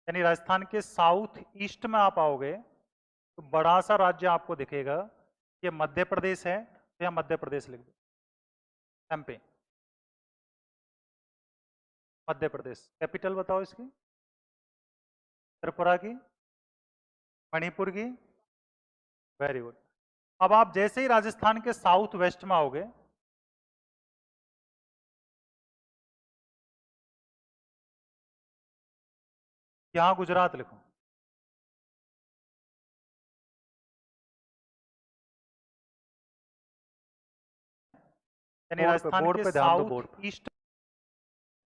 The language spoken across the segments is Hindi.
यानी राजस्थान के साउथ ईस्ट में आप आओगे तो बड़ा सा राज्य आपको दिखेगा, ये मध्य प्रदेश है, तो यहाँ मध्य प्रदेश लिख दो एमपी। मध्य प्रदेश। कैपिटल बताओ इसकी। त्रिपुरा की, मणिपुर की। Very good. अब आप जैसे ही राजस्थान के साउथ वेस्ट में आओगे, यहां गुजरात लिखो। यानी राजस्थान बोर्ड के पे ध्यान दो, साउथ बोर्ड पे। ईस्ट,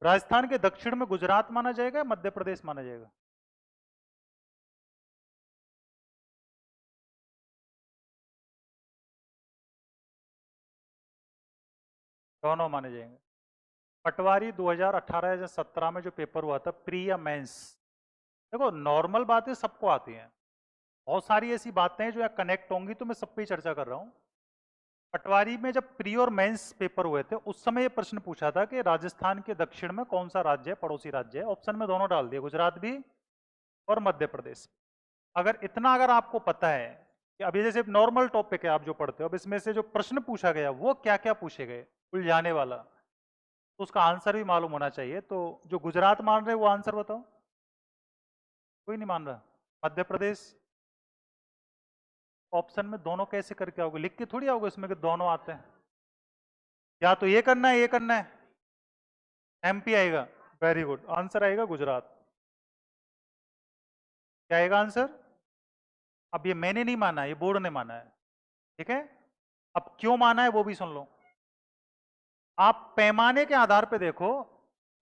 राजस्थान के दक्षिण में गुजरात माना जाएगा या मध्य प्रदेश माना जाएगा? दोनों माने जाएंगे। पटवारी 2018 या 17 में जो पेपर हुआ था, प्री या मेंस, देखो नॉर्मल बातें सबको आती हैं, बहुत सारी ऐसी बातें हैं जो यहाँ कनेक्ट होंगी, तो मैं सब पे ही चर्चा कर रहा हूँ। पटवारी में जब प्री और मेंस पेपर हुए थे उस समय ये प्रश्न पूछा था कि राजस्थान के दक्षिण में कौन सा राज्य है, पड़ोसी राज्य है। ऑप्शन में दोनों डाल दिए, गुजरात भी और मध्य प्रदेश। अगर आपको पता है कि अभी जैसे नॉर्मल टॉपिक है आप जो पढ़ते हो, अब इसमें से जो प्रश्न पूछा गया वो क्या क्या पूछे गए, उलझाने वाला, तो उसका आंसर भी मालूम होना चाहिए। तो जो गुजरात मान रहे वो आंसर बताओ। कोई नहीं मान रहा। मध्य प्रदेश। ऑप्शन में दोनों कैसे करके आओगे, लिख के थोड़ी आओगे इसमें कि दोनों आते हैं। या तो ये करना है, ये करना है। एमपी आएगा। वेरी गुड, आंसर आएगा गुजरात। क्या आएगा आंसर? अब ये मैंने नहीं माना, ये बोर्ड ने माना है, ठीक है। अब क्यों माना है वो भी सुन लो। आप पैमाने के आधार पे देखो,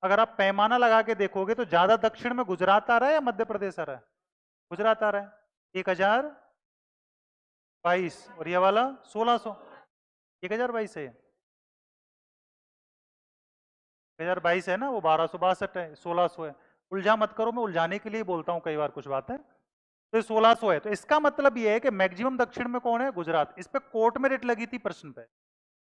अगर आप पैमाना लगा के देखोगे तो ज्यादा दक्षिण में गुजरात आ रहा है या मध्य प्रदेश आ रहा है? गुजरात आ रहा है। 1022 और ये वाला 1600। 1022 है, 1022 है ना, वो 1262 है, 1600 है। उलझा मत करो, मैं उलझाने के लिए बोलता हूँ कई बार कुछ बातें। तो ये 1600 है, तो इसका मतलब ये है कि मैक्सिमम दक्षिण में कौन है? गुजरात। इस पे कोर्ट में रिट लगी थी प्रश्न पे,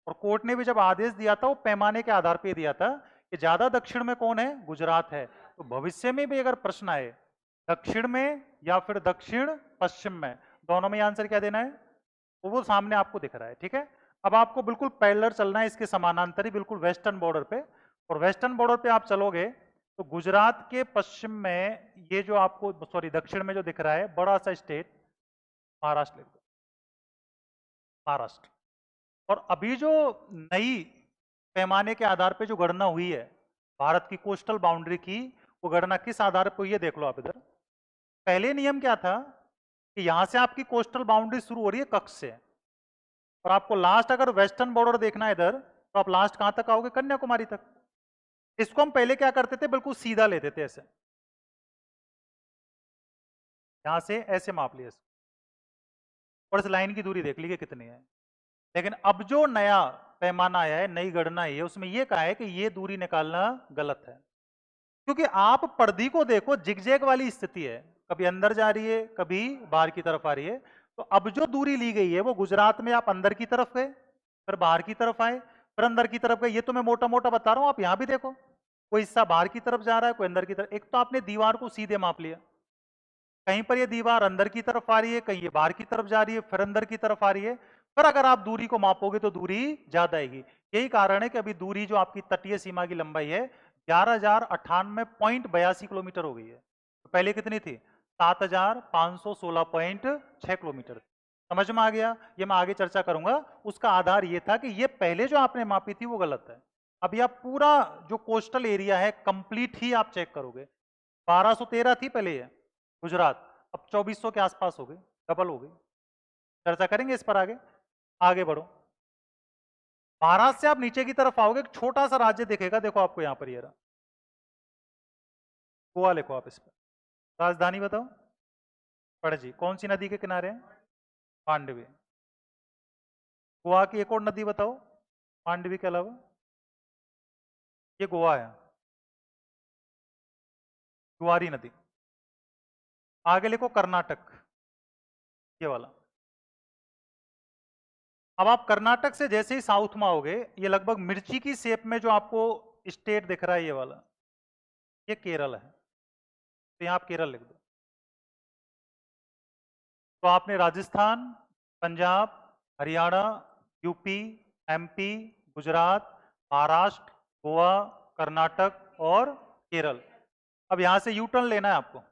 और कोर्ट ने भी जब आदेश दिया था वो पैमाने के आधार पे दिया था कि ज्यादा दक्षिण में कौन है? गुजरात है। तो भविष्य में भी अगर प्रश्न आए दक्षिण में या फिर दक्षिण पश्चिम में, दोनों में आंसर क्या देना है वो सामने आपको दिख रहा है, ठीक है। अब आपको बिल्कुल पैरेलल चलना है, इसके समानांतर ही, बिल्कुल वेस्टर्न बॉर्डर पे। और वेस्टर्न बॉर्डर पे आप चलोगे तो गुजरात के पश्चिम में ये जो आपको, सॉरी दक्षिण में जो दिख रहा है बड़ा सा स्टेट, महाराष्ट्र लिख दो। महाराष्ट्र। और अभी जो नई पैमाने के आधार पे जो गणना हुई है भारत की कोस्टल बाउंड्री की, वो गणना किस आधार पर हुई है देख लो आप इधर। पहले नियम क्या था कि यहां से आपकी कोस्टल बाउंड्री शुरू हो रही है कच्छ से, और आपको लास्ट अगर वेस्टर्न बॉर्डर देखना है इधर, तो आप लास्ट कहां तक आओगे? कन्याकुमारी तक। इसको हम पहले क्या करते थे, बिल्कुल सीधा लेते थे ऐसे, यहां से ऐसे माप लिया और इस लाइन की दूरी देख लीजिए कितनी है। लेकिन अब जो नया पैमाना आया है, नई गणना है, उसमें यह कहा है कि ये दूरी निकालना गलत है, क्योंकि आप परिधि को देखो, जिगजैग वाली स्थिति है, कभी अंदर जा रही है कभी बाहर की तरफ आ रही है। तो अब जो दूरी ली गई है वो गुजरात में आप अंदर की तरफ गए, फिर बाहर की तरफ आए, फिर अंदर की तरफ गए। ये तो मैं मोटा मोटा बता रहा हूं, आप यहां भी देखो, कोई हिस्सा बाहर की तरफ जा रहा है, कोई अंदर की तरफ। एक तो आपने दीवार को सीधे माप लिया, कहीं पर ये दीवार अंदर की तरफ आ रही है, कहीं ये बाहर की तरफ जा रही है, फिर अंदर की तरफ आ रही है। फिर अगर आप दूरी को मापोगे तो दूरी ज्यादा आएगी। यही कारण है कि अभी दूरी जो आपकी तटीय सीमा की लंबाई है 11,098.82 किलोमीटर हो गई है। तो पहले कितनी थी? 7,516.6 किलोमीटर। समझ में आ गया? ये मैं आगे चर्चा करूंगा। उसका आधार ये था कि ये पहले जो आपने मापी थी वो गलत है। अभी आप पूरा जो कोस्टल एरिया है कंप्लीट ही आप चेक करोगे। 1213 थी पहले ये गुजरात, अब 2400 के आसपास हो गई, डबल हो गई। चर्चा करेंगे इस पर आगे। आगे बढ़ो। महाराष्ट्र से आप नीचे की तरफ आओगे, एक छोटा सा राज्य दिखेगा, देखो आपको यहां पर ये रहा, गोवा लिखो आप इस पर। राजधानी बताओ। पणजी। कौन सी नदी के किनारे है? मांडवी। गोवा की एक और नदी बताओ मांडवी के अलावा। ये गोवा है, गुआरी नदी। आगे लिखो कर्नाटक, ये वाला। अब आप कर्नाटक से जैसे ही साउथ में आओगे, ये लगभग मिर्ची की शेप में जो आपको स्टेट दिख रहा है ये वाला, ये केरल है। तो यहाँ आप केरल लिख दो। तो आपने राजस्थान, पंजाब, हरियाणा, यूपी, एमपी, गुजरात, महाराष्ट्र, गोवा, कर्नाटक और केरल। अब यहां से यू टर्न लेना है आपको।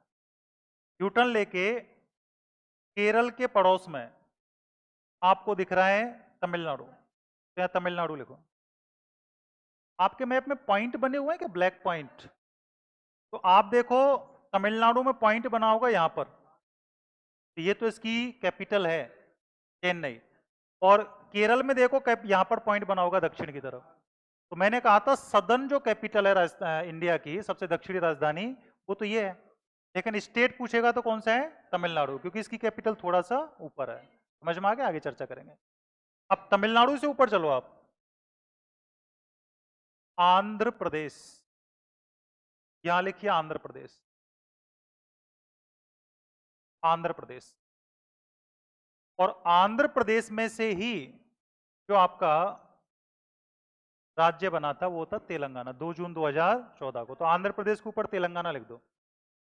यू टर्न लेके केरल के पड़ोस में आपको दिख रहा है तमिलनाडु, तो यहाँ तमिलनाडु लिखो। आपके मैप में पॉइंट बने हुए हैं कि ब्लैक पॉइंट? तो आप देखो तमिलनाडु में पॉइंट बना होगा यहाँ पर, तो ये तो इसकी कैपिटल है चेन्नई। और केरल में देखो यहाँ पर पॉइंट बना होगा दक्षिण की तरफ। तो मैंने कहा था सदर्न जो कैपिटल है इंडिया की सबसे दक्षिणी राजधानी, वो तो ये है। लेकिन स्टेट पूछेगा तो कौन सा है? तमिलनाडु, क्योंकि इसकी कैपिटल थोड़ा सा ऊपर है। समझ में आ गया? आगे चर्चा करेंगे। अब तमिलनाडु से ऊपर चलो आप, आंध्र प्रदेश, यहां लिखिए आंध्र प्रदेश। आंध्र प्रदेश, और आंध्र प्रदेश में से ही जो आपका राज्य बना था वो था तेलंगाना, 2 जून 2014 को। तो आंध्र प्रदेश के ऊपर तेलंगाना लिख दो।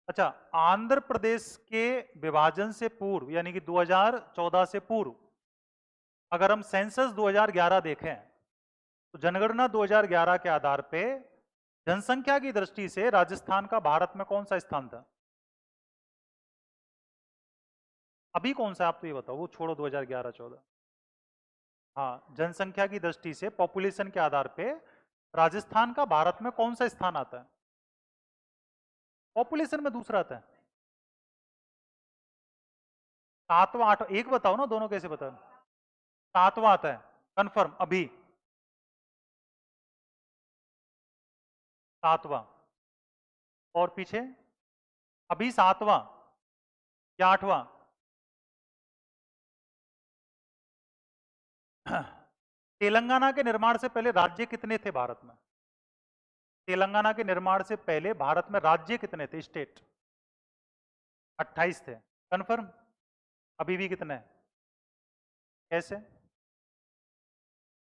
अच्छा, आंध्र प्रदेश के विभाजन से पूर्व यानी कि 2014 से पूर्व अगर हम सेंसस 2011 देखें तो जनगणना 2011 के आधार पे जनसंख्या की दृष्टि से राजस्थान का भारत में कौन सा स्थान था? अभी कौन सा? आप तो ये बताओ, वो छोड़ो 2011-14। हाँ, जनसंख्या की दृष्टि से पॉपुलेशन के आधार पे राजस्थान का भारत में कौन सा स्थान आता है? पॉपुलेशन में दूसरा आता है। 7वां 8वां, एक बताओ ना, दोनों कैसे बताओ? 7वां आता है कंफर्म अभी? 7वां, और पीछे अभी 7वां या 8वां? तेलंगाना के निर्माण से पहले राज्य कितने थे भारत में? तेलंगाना के निर्माण से पहले भारत में राज्य कितने थे? स्टेट 28 थे। कंफर्म? अभी भी कितने हैं? कैसे?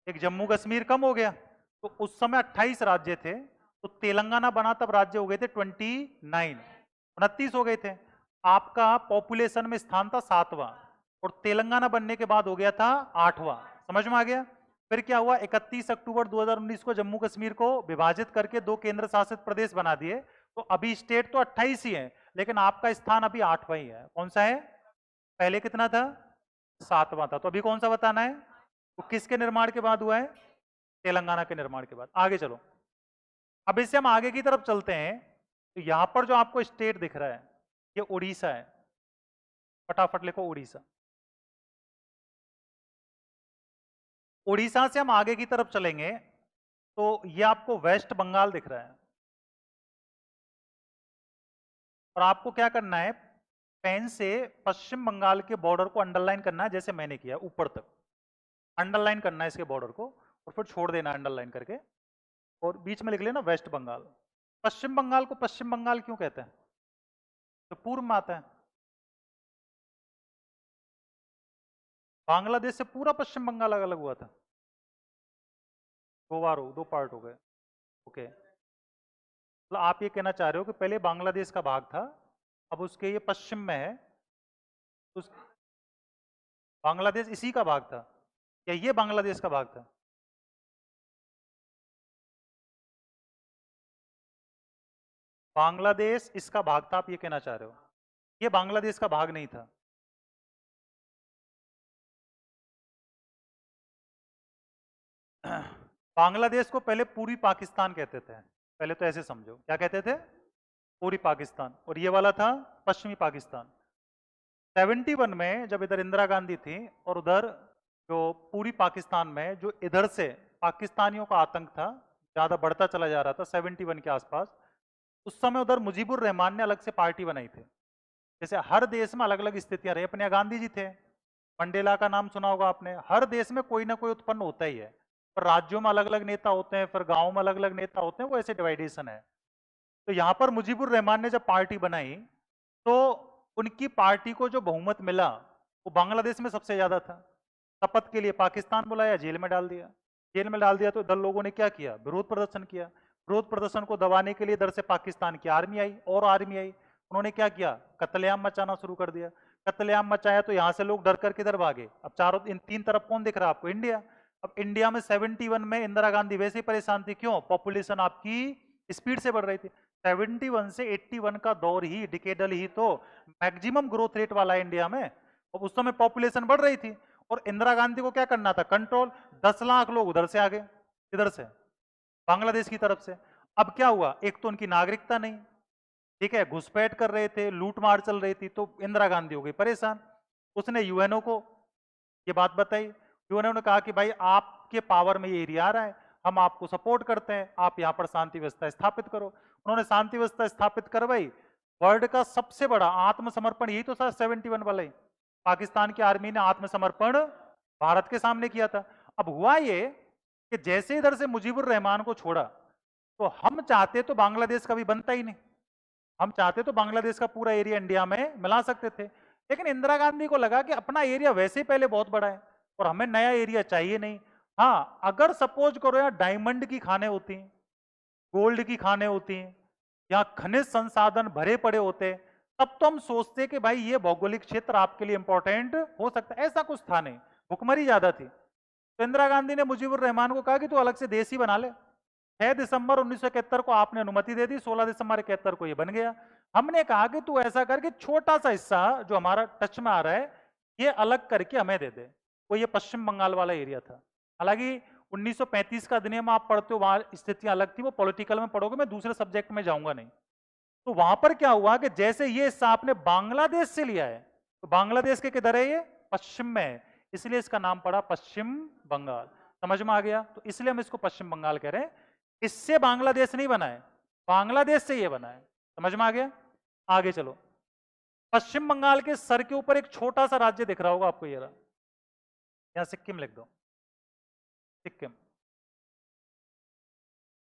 एक जम्मू कश्मीर कम हो गया, तो उस समय 28 राज्य थे, तो तेलंगाना बना तब राज्य हो गए थे 29 हो गए थे। आपका पॉपुलेशन में स्थान था 7वां, और तेलंगाना बनने के बाद हो गया था 8वां। समझ में आ गया? फिर क्या हुआ? 31 अक्टूबर 2019 को जम्मू कश्मीर को विभाजित करके 2 केंद्र शासित प्रदेश बना दिए। तो अभी स्टेट तो 28 ही है, लेकिन आपका स्थान अभी 8वां ही है। कौन सा है? पहले कितना था? 7वां था। तो अभी कौन सा बताना है? तो किसके निर्माण के बाद हुआ है? तेलंगाना के निर्माण के बाद। आगे चलो, अब इससे हम आगे की तरफ चलते हैं। तो यहां पर जो आपको स्टेट दिख रहा है ये उड़ीसा है। फटाफट लिखो उड़ीसा। उड़ीसा से हम आगे की तरफ चलेंगे तो ये आपको वेस्ट बंगाल दिख रहा है, और आपको क्या करना है? पेन से पश्चिम बंगाल के बॉर्डर को अंडरलाइन करना है, जैसे मैंने किया ऊपर तक अंडरलाइन करना है इसके बॉर्डर को, और फिर छोड़ देना अंडरलाइन करके, और बीच में लिख लेना वेस्ट बंगाल। पश्चिम बंगाल को पश्चिम बंगाल क्यों कहते हैं? तो पूर्व में आता है। बांग्लादेश से पूरा पश्चिम बंगाल अलग अलग हुआ था? 2 बार हो, 2 पार्ट हो गए। ओके, मतलब आप ये कहना चाह रहे हो कि पहले बांग्लादेश का भाग था, अब उसके ये पश्चिम में है, उस बांग्लादेश इसी का भाग था, या ये बांग्लादेश का भाग था? बांग्लादेश इसका भाग था, आप ये कहना चाह रहे हो? ये बांग्लादेश का भाग नहीं था। बांग्लादेश को पहले पूर्वी पाकिस्तान कहते थे, पहले तो ऐसे समझो। क्या कहते थे? पूर्वी पाकिस्तान, और ये वाला था पश्चिमी पाकिस्तान। 71 में जब इधर इंदिरा गांधी थी और उधर जो पूर्वी पाकिस्तान में जो इधर से पाकिस्तानियों का आतंक था ज़्यादा बढ़ता चला जा रहा था 71 के आसपास, उस समय उधर मुजीबुर रहमान ने अलग से पार्टी बनाई थी। जैसे हर देश में अलग अलग स्थितियां रही, अपने यहाँ गांधी जी थे, मंडेला का नाम सुना होगा आपने। हर देश में कोई ना कोई उत्पन्न होता ही है, पर राज्यों में अलग अलग नेता होते हैं, फिर गाँव में अलग अलग नेता होते हैं, वो ऐसे डिवाइडेशन है। तो यहाँ पर मुजीबुर रहमान ने जब पार्टी बनाई तो उनकी पार्टी को जो बहुमत मिला वो बांग्लादेश में सबसे ज्यादा था। शपथ के लिए पाकिस्तान बुलाया, जेल में डाल दिया। जेल में डाल दिया तो इधर लोगों ने क्या किया? विरोध प्रदर्शन किया। विरोध प्रदर्शन को दबाने के लिए इधर से पाकिस्तान की आर्मी आई और आर्मी आई, उन्होंने क्या किया, कत्लेआम मचाना शुरू कर दिया। कत्लेआम मचाया तो यहाँ से लोग डर कर किधर भागे। अब चारों इन तीन तरफ कौन दिख रहा है आपको, इंडिया। अब इंडिया में 71 में इंदिरा गांधी वैसे ही परेशान थी, क्यों, पॉपुलेशन आपकी स्पीड से बढ़ रही थी। 71 से 81 का दौर ही, डिकेडल ही तो मैक्सिमम ग्रोथ रेट वाला है इंडिया में। अब उस समय पॉपुलेशन बढ़ रही थी और इंदिरा गांधी को क्या करना था, कंट्रोल। 10 लाख लोग उधर से आ गए, इधर से, बांग्लादेश की तरफ से। अब क्या हुआ, एक तो उनकी नागरिकता नहीं, ठीक है, घुसपैठ कर रहे थे, लूट मार चल रही थी, तो इंदिरा गांधी हो गई परेशान। उसने यूएनओ को ये बात बताई। यूएनओ ने कहा कि भाई आपके पावर में ये एरिया आ रहा है, हम आपको सपोर्ट करते हैं, आप यहाँ पर शांति व्यवस्था स्थापित करो। उन्होंने शांति व्यवस्था स्थापित करवाई। वर्ल्ड का सबसे बड़ा आत्मसमर्पण यही तो था 71 वाला ही, पाकिस्तान की आर्मी ने आत्मसमर्पण भारत के सामने किया था। अब हुआ ये कि जैसे इधर से मुजीबुर रहमान को छोड़ा, तो हम चाहते तो बांग्लादेश का भी बनता ही नहीं। हम चाहते तो बांग्लादेश का पूरा एरिया इंडिया में मिला सकते थे, लेकिन इंदिरा गांधी को लगा कि अपना एरिया वैसे ही पहले बहुत बड़ा है और हमें नया एरिया चाहिए नहीं। हाँ, अगर सपोज करो यार डायमंड की खाने होती, गोल्ड की खाने होती, या खनिज संसाधन भरे पड़े होते, तब तो हम सोचते कि भाई ये भौगोलिक क्षेत्र आपके लिए इंपॉर्टेंट हो सकता है। ऐसा कुछ था नहीं, भुखमरी ज्यादा थी। तो इंदिरा गांधी ने मुजीबुर रहमान को कहा कि तू अलग से देश ही बना ले। 6 दिसंबर 1971 को आपने अनुमति दे दी, 16 दिसंबर 71 को ये बन गया। हमने कहा कि तू ऐसा कर कि छोटा सा हिस्सा जो हमारा टच में आ रहा है, ये अलग करके हमें दे दे। वो ये पश्चिम बंगाल वाला एरिया था। हालांकि 1935 का अधिनियम आप पढ़ते हो, वहां स्थितियां अलग थी, वो पॉलिटिकल में पढ़ोगे, मैं दूसरे सब्जेक्ट में जाऊंगा नहीं। तो वहां पर क्या हुआ कि जैसे ये हिस्सा आपने बांग्लादेश से लिया है, तो बांग्लादेश के किधर है, ये पश्चिम में है, इसलिए इसका नाम पड़ा पश्चिम बंगाल। समझ में आ गया, तो इसलिए हम इसको पश्चिम बंगाल कह रहे हैं। इससे बांग्लादेश नहीं बना है, बांग्लादेश से ये बना है। समझ में आ गया, आगे चलो। पश्चिम बंगाल के सर के ऊपर एक छोटा सा राज्य दिख रहा होगा आपको, ये रहा, यहां सिक्किम लिख दो, सिक्किम।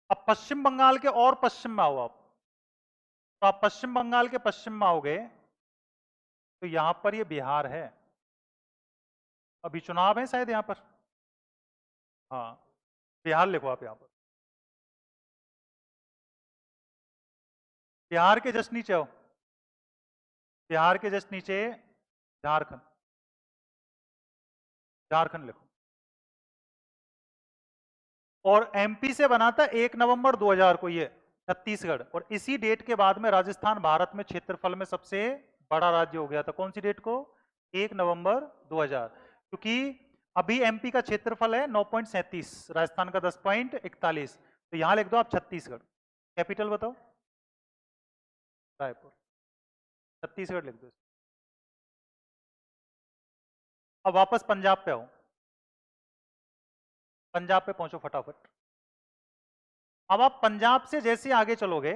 अब पश्चिम बंगाल के और पश्चिम में आओ आप, तो आप पश्चिम बंगाल के पश्चिम में आओगे तो यहां पर ये बिहार है। अभी चुनाव है शायद यहां पर, हाँ, बिहार लिखो आप यहां पर। बिहार के जस्ट नीचे आओ, बिहार के जस्ट नीचे झारखंड, झारखंड लिखो। और एमपी से बना था 1 नवंबर 2000 को ये छत्तीसगढ़, और इसी डेट के बाद में राजस्थान भारत में क्षेत्रफल में सबसे बड़ा राज्य हो गया था। कौन सी डेट को, 1 नवंबर 2000। क्योंकि अभी एमपी का क्षेत्रफल है 9.37, राजस्थान का 10.41, तो यहां लिख दो आप छत्तीसगढ़। कैपिटल बताओ, रायपुर, छत्तीसगढ़ लिख दो। अब वापस पंजाब पे आओ, पंजाब पे पहुंचो फटाफट। अब आप पंजाब से जैसे आगे चलोगे,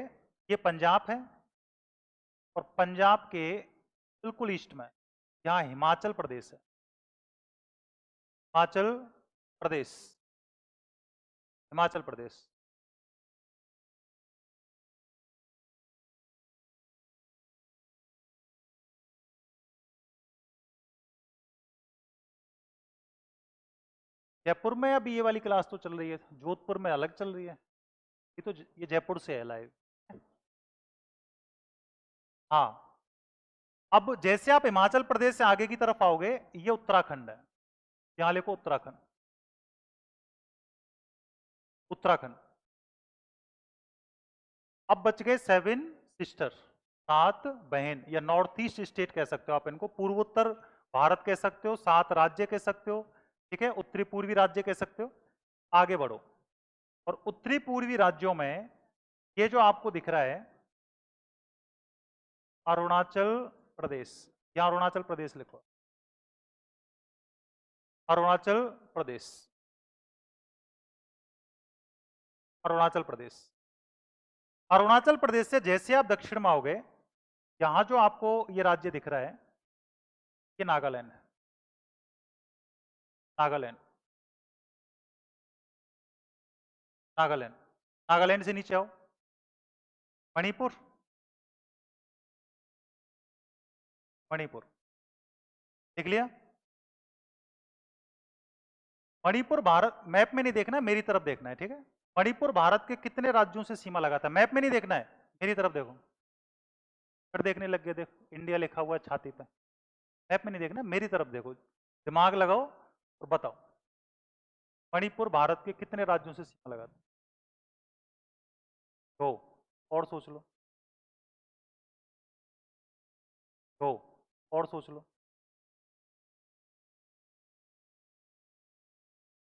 ये पंजाब है, और पंजाब के बिल्कुल ईस्ट में यहां हिमाचल प्रदेश है, हिमाचल प्रदेश, हिमाचल प्रदेश। जयपुर में अभी ये वाली क्लास तो चल रही है, जोधपुर में अलग चल रही है। ये तो ये जयपुर से है लाइव। हाँ, अब जैसे आप हिमाचल प्रदेश से आगे की तरफ आओगे, ये उत्तराखंड है, यहां लिखो उत्तराखंड, उत्तराखंड। अब बच गए 7 सिस्टर, 7 बहन, या नॉर्थ ईस्ट स्टेट कह सकते हो आप इनको, पूर्वोत्तर भारत कह सकते हो, 7 राज्य कह सकते हो, ठीक है, उत्तरी पूर्वी राज्य कह सकते हो। आगे बढ़ो, और उत्तरी पूर्वी राज्यों में ये जो आपको दिख रहा है अरुणाचल प्रदेश, या अरुणाचल प्रदेश लिखो, अरुणाचल प्रदेश, अरुणाचल प्रदेश। अरुणाचल प्रदेश से जैसे आप दक्षिण में आओगे, यहां जो आपको ये राज्य दिख रहा है, ये नागालैंड है, नागालैंड, नागालैंड। नागालैंड से नीचे आओ, मणिपुर, मणिपुर, देख लिया। मणिपुर भारत, मैप में नहीं देखना है, मेरी तरफ देखना है, ठीक है। मणिपुर भारत के कितने राज्यों से सीमा लगाता है, मैप में नहीं देखना है, मेरी तरफ देखो। फिर देखने लग गए, देखो इंडिया लिखा हुआ है छाती पे, मैप में नहीं देखना, मेरी तरफ देखो, दिमाग लगाओ और बताओ मणिपुर भारत के कितने राज्यों से सीमा लगाता है? दो। और सोच लो, दो। और सोच लो।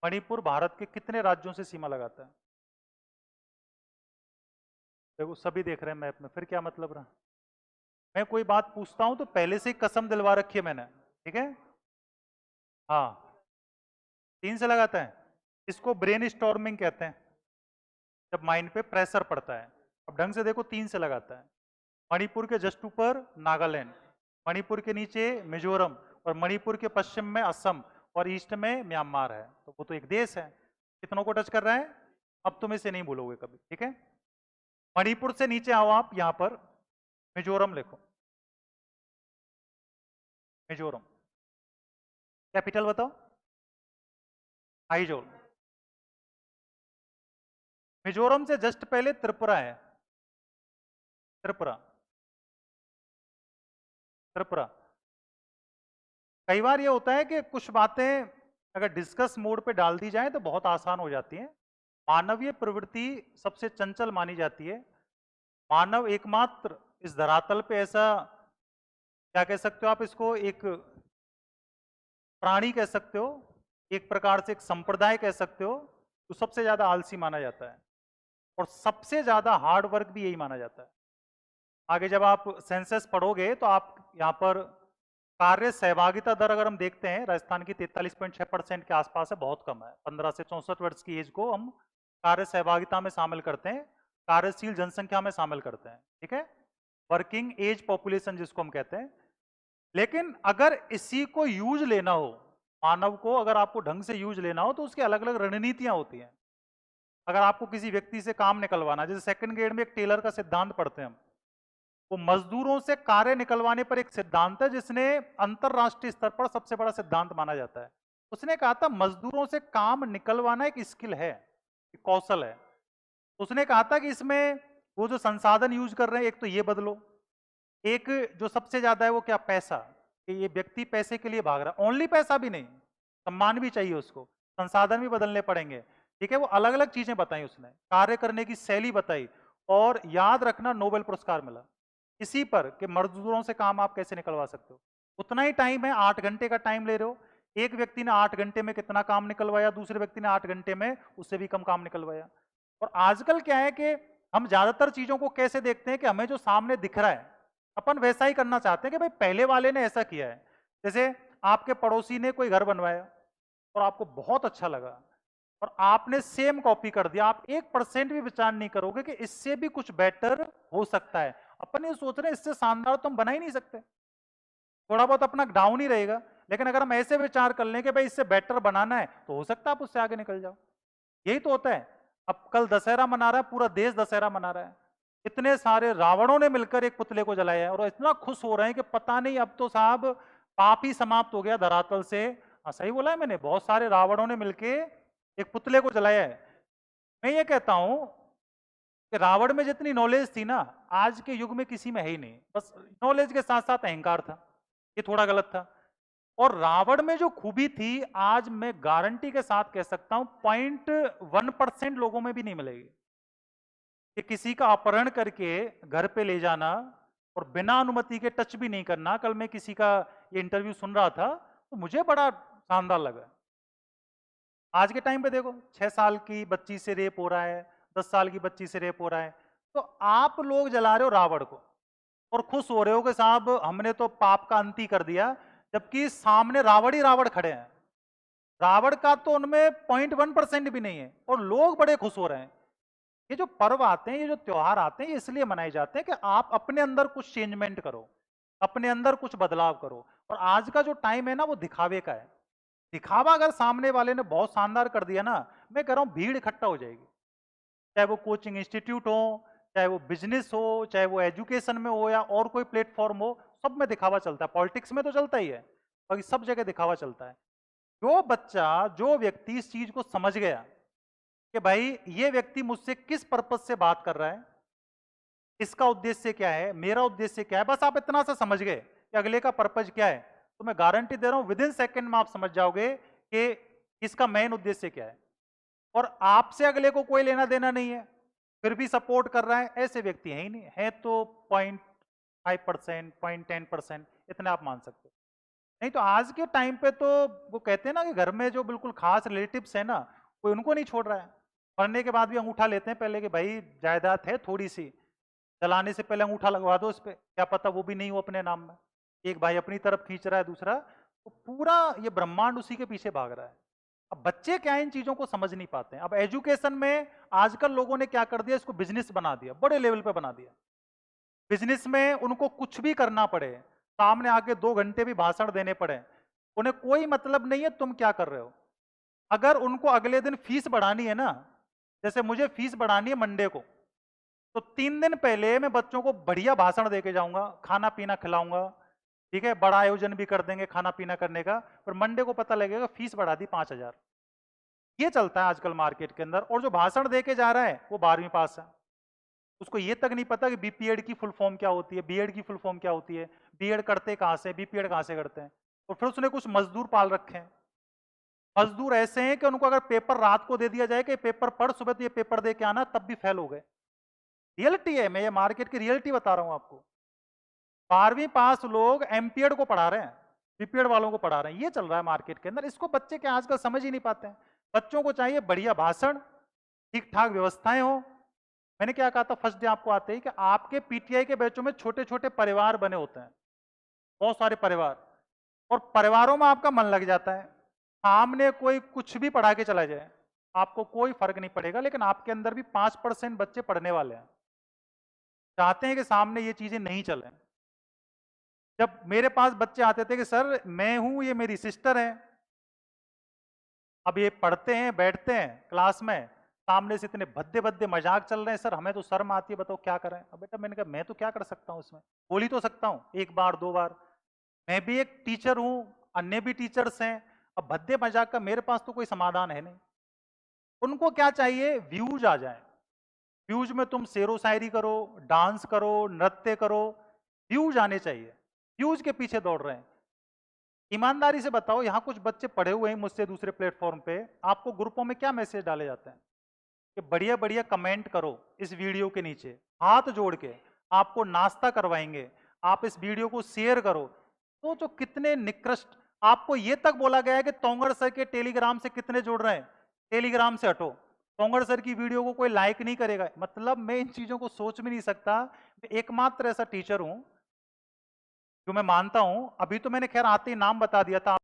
मणिपुर भारत के कितने राज्यों से सीमा लगाता है? देखो सभी देख रहे हैं मैप में, फिर क्या मतलब रहा? मैं कोई बात पूछता हूं तो पहले से ही कसम दिलवा रखी है मैंने, ठीक है? हाँ, 3 से लगाता है। इसको ब्रेन स्टॉर्मिंग कहते हैं, जब माइंड पे प्रेशर पड़ता है। अब ढंग से देखो, 3 से लगाता है। मणिपुर के जस्ट ऊपर नागालैंड, मणिपुर के नीचे मिजोरम, और मणिपुर के पश्चिम में असम, और ईस्ट में म्यांमार है, तो वो तो एक देश है। कितनों को टच कर रहा है? अब तुम इसे नहीं भूलोगे कभी, ठीक है? मणिपुर से नीचे आओ आप, यहां पर मिजोरम लिखो, मिजोरम। कैपिटल बताओ। आइजोल। मिजोरम से जस्ट पहले त्रिपुरा है, त्रिपुरा, त्रिपुरा। कई बार ये होता है कि कुछ बातें अगर डिस्कस मोड पे डाल दी जाए तो बहुत आसान हो जाती हैं। मानवीय प्रवृत्ति सबसे चंचल मानी जाती है। मानव एकमात्र इस धरातल पे ऐसा, क्या कह सकते हो आप इसको, एक प्राणी कह सकते हो, एक प्रकार से एक संप्रदाय कह सकते हो, तो सबसे ज्यादा आलसी माना जाता है, और सबसे ज्यादा हार्ड वर्क भी यही माना जाता है। आगे जब आप सेंसस पढ़ोगे तो आप यहाँ पर कार्य सहभागिता दर अगर हम देखते हैं, राजस्थान की 43.6% के आसपास है, बहुत कम है। 15 से 64 वर्ष की एज को हम कार्य सहभागिता में शामिल करते हैं, कार्यशील जनसंख्या में शामिल करते हैं, ठीक है? वर्किंग एज पॉपुलेशन जिसको हम कहते हैं। लेकिन अगर इसी को यूज लेना हो, मानव को अगर आपको ढंग से यूज लेना हो, तो उसकी अलग अलग रणनीतियां होती हैं। अगर आपको किसी व्यक्ति से काम निकलवाना, जैसे सेकंड ग्रेड में एक टेलर का सिद्धांत पढ़ते हैं हम, वो मजदूरों से कार्य निकलवाने पर एक सिद्धांत है जिसने अंतरराष्ट्रीय स्तर पर सबसे बड़ा सिद्धांत माना जाता है। उसने कहा था मजदूरों से काम निकलवाना एक स्किल है, एक कौशल है। उसने कहा था कि इसमें वो जो संसाधन यूज कर रहे हैं, एक तो ये बदलो, एक जो सबसे ज्यादा है वो क्या, पैसा, कि ये व्यक्ति पैसे के लिए भाग रहा है। ओनली पैसा भी नहीं, सम्मान भी चाहिए उसको, संसाधन भी बदलने पड़ेंगे, ठीक है? वो अलग अलग चीजें बताई उसने, कार्य करने की शैली बताई, और याद रखना नोबेल पुरस्कार मिला इसी पर कि मजदूरों से काम आप कैसे निकलवा सकते हो। उतना ही टाइम है, 8 घंटे का टाइम ले रहे हो, एक व्यक्ति ने 8 घंटे में कितना काम निकलवाया, दूसरे व्यक्ति ने 8 घंटे में उससे भी कम काम निकलवाया। और आजकल क्या है कि हम ज्यादातर चीजों को कैसे देखते हैं कि हमें जो सामने दिख रहा है अपन वैसा ही करना चाहते हैं कि भाई पहले वाले ने ऐसा किया है। जैसे आपके पड़ोसी ने कोई घर बनवाया और आपको बहुत अच्छा लगा, और आपने सेम कॉपी कर दिया, आप 1% भी विचार नहीं करोगे कि इससे भी कुछ बेटर हो सकता है। अपन ये सोच रहे हैं इससे शानदार तो हम बना ही नहीं सकते, थोड़ा बहुत अपना डाउन ही रहेगा। लेकिन अगर हम ऐसे विचार कर लें कि भाई इससे बेटर बनाना है, तो हो सकता है आप उससे आगे निकल जाओ। यही तो होता है। अब कल दशहरा मना रहा है, पूरा देश दशहरा मना रहा है, इतने सारे रावणों ने मिलकर एक पुतले को जलाया है, और इतना खुश हो रहे हैं कि पता नहीं अब तो साहब पाप ही समाप्त हो गया धरातल से। हाँ सही बोला है मैंने, बहुत सारे रावणों ने मिलकर एक पुतले को जलाया है। मैं ये कहता हूं कि रावण में जितनी नॉलेज थी ना, आज के युग में किसी में है ही नहीं। बस नॉलेज के साथ साथ अहंकार था, ये थोड़ा गलत था। और रावण में जो खूबी थी, आज मैं गारंटी के साथ कह सकता हूं 0.1% लोगों में भी नहीं मिलेगी। कि किसी का अपहरण करके घर पे ले जाना और बिना अनुमति के टच भी नहीं करना। कल मैं किसी का ये इंटरव्यू सुन रहा था तो मुझे बड़ा शानदार लगा। आज के टाइम पे देखो 6 साल की बच्ची से रेप हो रहा है, 10 साल की बच्ची से रेप हो रहा है, तो आप लोग जला रहे हो रावण को और खुश हो रहे हो कि साहब हमने तो पाप का अंत ही कर दिया, जबकि सामने रावण ही रावण खड़े हैं। रावण का तो उनमें 0.1% भी नहीं है और लोग बड़े खुश हो रहे हैं। ये जो पर्व आते हैं, ये जो त्योहार आते हैं, ये इसलिए मनाए जाते हैं कि आप अपने अंदर कुछ चेंजमेंट करो, अपने अंदर कुछ बदलाव करो। और आज का जो टाइम है ना, वो दिखावे का है। दिखावा अगर सामने वाले ने बहुत शानदार कर दिया ना, मैं कह रहा हूं भीड़ इकट्ठा हो जाएगी। चाहे वो कोचिंग इंस्टीट्यूट हो, चाहे वो बिजनेस हो, चाहे वो एजुकेशन में हो, या और कोई प्लेटफॉर्म हो, सब में दिखावा चलता है। पॉलिटिक्स में तो चलता ही है, बाकी सब जगह दिखावा चलता है। जो बच्चा, जो व्यक्ति इस चीज को समझ गया कि भाई ये व्यक्ति मुझसे किस पर्पज से बात कर रहा है, इसका उद्देश्य क्या है, मेरा उद्देश्य क्या है, बस आप इतना सा समझ गए कि अगले का पर्पज क्या है, तो मैं गारंटी दे रहा हूं विद इन सेकेंड में आप समझ जाओगे कि इसका मेन उद्देश्य क्या है। और आपसे अगले को कोई लेना देना नहीं है, फिर भी सपोर्ट कर रहा है, ऐसे व्यक्ति है ही नहीं है, तो 0.5%, 0.10% इतने आप मान सकते हो। नहीं तो आज के टाइम पे तो वो कहते हैं ना कि घर में जो बिल्कुल खास रिलेटिव्स है ना, कोई उनको नहीं छोड़ रहा है। मरने के बाद भी अंगूठा लेते हैं पहले कि भाई जायदाद है थोड़ी सी, जलाने से पहले अंगूठा लगवा दो उस पर, क्या पता वो भी नहीं हो अपने नाम में। एक भाई अपनी तरफ खींच रहा है, दूसरा तो पूरा ये ब्रह्मांड उसी के पीछे भाग रहा है। अब बच्चे क्या इन चीजों को समझ नहीं पाते हैं। अब एजुकेशन में आजकल लोगों ने क्या कर दिया, इसको बिजनेस बना दिया, बड़े लेवल पे बना दिया। बिजनेस में उनको कुछ भी करना पड़े, सामने आके 2 घंटे भी भाषण देने पड़े, उन्हें कोई मतलब नहीं है तुम क्या कर रहे हो। अगर उनको अगले दिन फीस बढ़ानी है ना, जैसे मुझे फीस बढ़ानी है मंडे को, तो 3 दिन पहले मैं बच्चों को बढ़िया भाषण देके जाऊंगा, खाना पीना खिलाऊंगा, ठीक है, बड़ा आयोजन भी कर देंगे खाना पीना करने का, पर मंडे को पता लगेगा फीस बढ़ा दी 5,000। ये चलता है आजकल मार्केट के अंदर। और जो भाषण देके जा रहा है वो 12वीं पास है, उसको ये तक नहीं पता कि बीपीएड की फुल फॉर्म क्या होती है, बीएड की फुल फॉर्म क्या होती है, बीएड करते कहाँ से, बीपीएड कहाँ से करते हैं। और फिर उसने कुछ मजदूर पाल रखे हैं। मजदूर ऐसे हैं कि उनको अगर पेपर रात को दे दिया जाए कि पेपर पढ़, सुबह तो ये पेपर दे के आना, तब भी फेल हो गए। रियलिटी है, मैं ये मार्केट की रियलिटी बता रहा हूं आपको। 12वीं पास लोग एमपीएड को पढ़ा रहे हैं, बीपीएड वालों को पढ़ा रहे हैं। ये चल रहा है मार्केट के अंदर। इसको बच्चे के आजकल समझ ही नहीं पाते हैं। बच्चों को चाहिए बढ़िया भाषण, ठीक ठाक व्यवस्थाएं हो। मैंने क्या कहा था फर्स्ट डे आपको आते ही कि आपके पीटीआई के बैचों में छोटे छोटे परिवार बने होते हैं, बहुत सारे परिवार, और परिवारों में आपका मन लग जाता है। सामने कोई कुछ भी पढ़ा के चला जाए, आपको कोई फर्क नहीं पड़ेगा, लेकिन आपके अंदर भी 5% बच्चे पढ़ने वाले हैं, चाहते हैं कि सामने ये चीजें नहीं चले। जब मेरे पास बच्चे आते थे कि सर मैं हूं, ये मेरी सिस्टर है, अब ये पढ़ते हैं बैठते हैं क्लास में, सामने से इतने भद्दे भद्दे मजाक चल रहे हैं, सर हमें तो शर्म आती है, बताओ क्या करें। अब बेटा मैंने कहा मैं तो क्या कर सकता हूँ उसमें, बोल ही तो सकता हूँ 1 बार 2 बार, मैं भी एक टीचर हूँ, अन्य भी टीचर्स हैं। अब भद्दे मजाक का मेरे पास तो कोई समाधान है नहीं। उनको क्या चाहिए, व्यूज आ जाए। व्यूज में तुम शेरो शायरी करो, डांस करो, नृत्य करो, व्यूज आने चाहिए। व्यूज के पीछे दौड़ रहे हैं। ईमानदारी से बताओ, यहाँ कुछ बच्चे पढ़े हुए हैं मुझसे दूसरे प्लेटफॉर्म पे, आपको ग्रुपों में क्या मैसेज डाले जाते हैं कि बढ़िया बढ़िया कमेंट करो इस वीडियो के नीचे, हाथ जोड़ के आपको नाश्ता करवाएंगे, आप इस वीडियो को शेयर करो। तो जो कितने निकृष्ट, आपको ये तक बोला गया है कि तोंगड़ सर के टेलीग्राम से कितने जुड़ रहे हैं, टेलीग्राम से हटो, तोंगड़ सर की वीडियो को कोई लाइक नहीं करेगा। मतलब मैं इन चीजों को सोच भी नहीं सकता। मैं एकमात्र ऐसा टीचर हूं जो मैं मानता हूं, अभी तो मैंने खैर आते ही नाम बता दिया था।